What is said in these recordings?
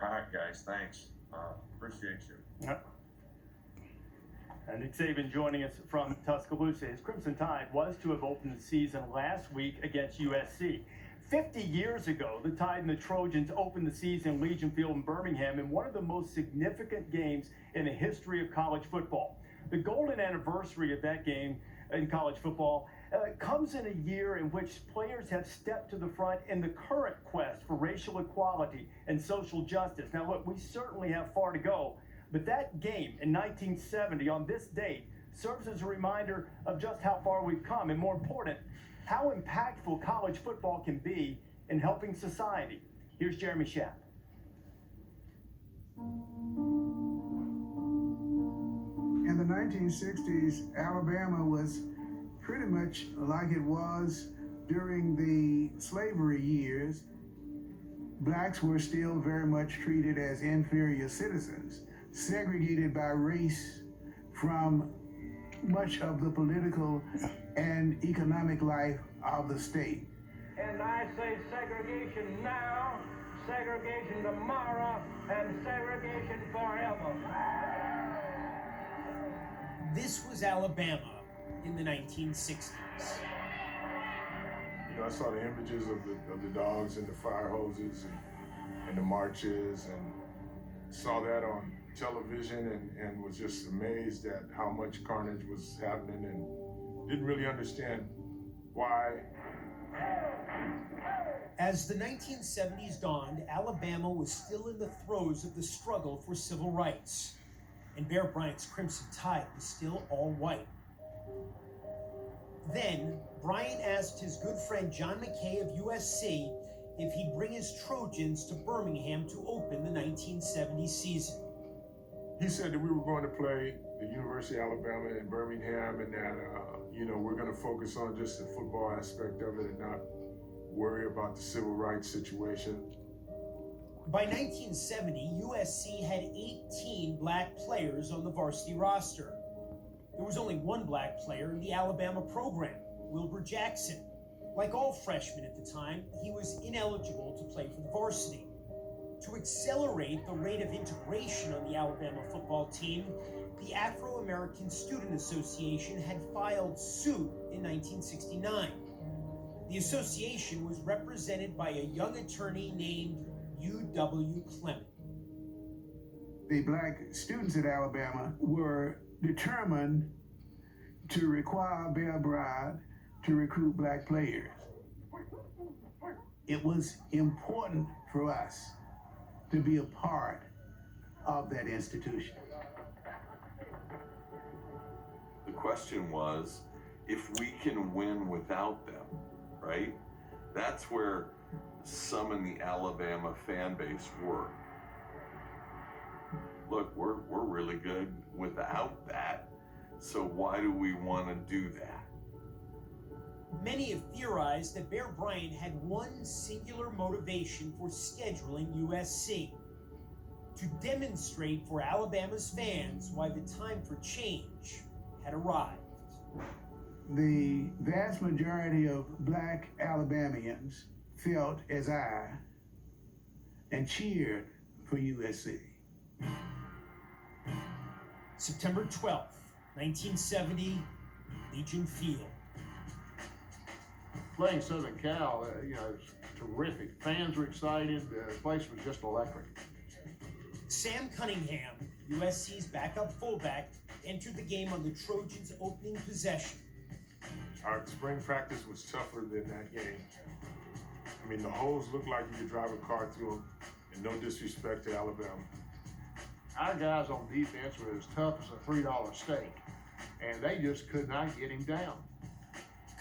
All right, guys, thanks. Appreciate you. Yep. And Nick Saban joining us from Tuscaloosa. His Crimson Tide was to have opened the season last week against USC. 50 years ago, the Tide and the Trojans opened the season in Legion Field in Birmingham in one of the most significant games in the history of college football. The golden anniversary of that game in college football comes in a year in which players have stepped to the front in the current quest for racial equality and social justice. Now, look, we certainly have far to go, but that game in 1970 on this date serves as a reminder of just how far we've come, and more important, how impactful college football can be in helping society. Here's Jeremy Schaap. In the 1960s, Alabama was pretty much like it was during the slavery years. Blacks were still very much treated as inferior citizens, segregated by race from much of the political and economic life of the state. And I say segregation now, segregation tomorrow, and segregation forever. This was Alabama in the 1960s. You know, I saw the images of the dogs and the fire hoses and the marches, and saw that on television and was just amazed at how much carnage was happening and didn't really understand why. As the 1970s dawned, Alabama was still in the throes of the struggle for civil rights, and Bear Bryant's Crimson Tide was still all white. Then, Bryant asked his good friend John McKay of USC if he'd bring his Trojans to Birmingham to open the 1970 season. He said that we were going to play the University of Alabama in Birmingham, and that, we're going to focus on just the football aspect of it and not worry about the civil rights situation. By 1970, USC had 18 black players on the varsity roster. There was only one black player in the Alabama program, Wilbur Jackson. Like all freshmen at the time, he was ineligible to play for the varsity. To accelerate the rate of integration on the Alabama football team, the Afro-American Student Association had filed suit in 1969. The association was represented by a young attorney named U.W. Clement. The black students at Alabama were determined to require Bear Bryant to recruit black players. It was important for us to be a part of that institution. The question was, if we can win without them, right? That's where some in the Alabama fan base were. Look, we're really good without that, so why do we want to do that? Many have theorized that Bear Bryant had one singular motivation for scheduling USC: to demonstrate for Alabama's fans why the time for change had arrived. The vast majority of black Alabamians felt as I and cheered for USC. September 12th, 1970, Legion Field. Playing Southern Cal, it was terrific. Fans were excited. The place was just electric. Sam Cunningham, USC's backup fullback, entered the game on the Trojans' opening possession. Our spring practice was tougher than that game. I mean, the holes looked like you could drive a car through them, and no disrespect to Alabama. Our guys on defense were as tough as a $3 steak, and they just could not get him down.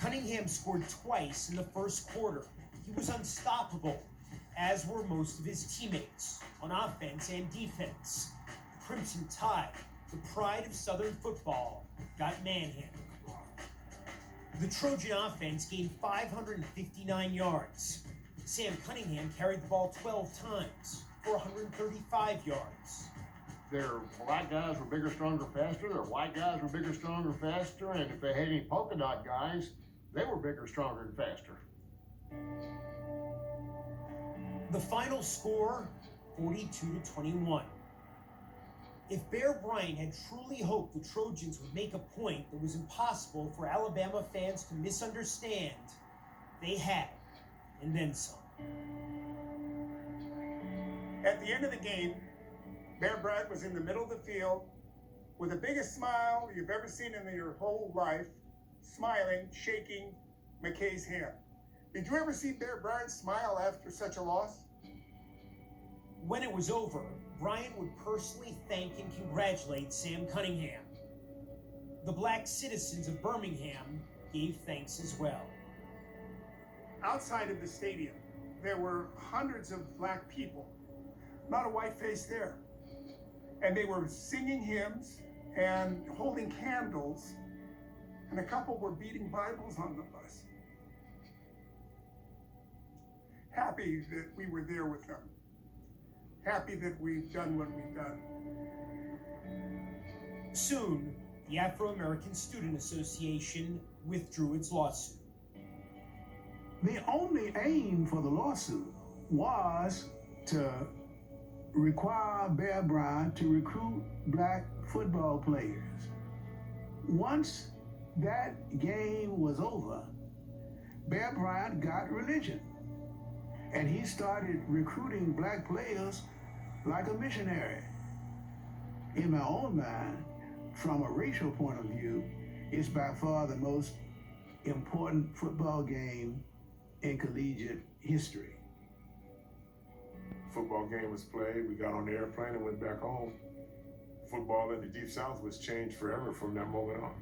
Cunningham scored twice in the first quarter. He was unstoppable, as were most of his teammates on offense and defense. The Crimson Tide, the pride of Southern football, got manhandled. The Trojan offense gained 559 yards. Sam Cunningham carried the ball 12 times for 135 yards. Their black guys were bigger, stronger, faster. Their white guys were bigger, stronger, faster. And if they had any polka dot guys, they were bigger, stronger, and faster. The final score, 42-21. If Bear Bryant had truly hoped the Trojans would make a point that was impossible for Alabama fans to misunderstand, they had, and then some. At the end of the game, Bear Bryant was in the middle of the field with the biggest smile you've ever seen in your whole life, smiling, shaking McKay's hand. Did you ever see Bear Bryant smile after such a loss? When it was over, Bryant would personally thank and congratulate Sam Cunningham. The black citizens of Birmingham gave thanks as well. Outside of the stadium, there were hundreds of black people, not a white face there. And they were singing hymns and holding candles, and a couple were beating Bibles on the bus. Happy that we were there with them. Happy that we've done what we've done. Soon, the Afro-American Student Association withdrew its lawsuit. The only aim for the lawsuit was to require Bear Bryant to recruit black football players. Once that game was over, Bear Bryant got religion, and he started recruiting black players like a missionary. In my own mind, from a racial point of view, it's by far the most important football game in collegiate history. Football game was played, we got on the airplane and went back home. Football in the Deep South was changed forever from that moment on.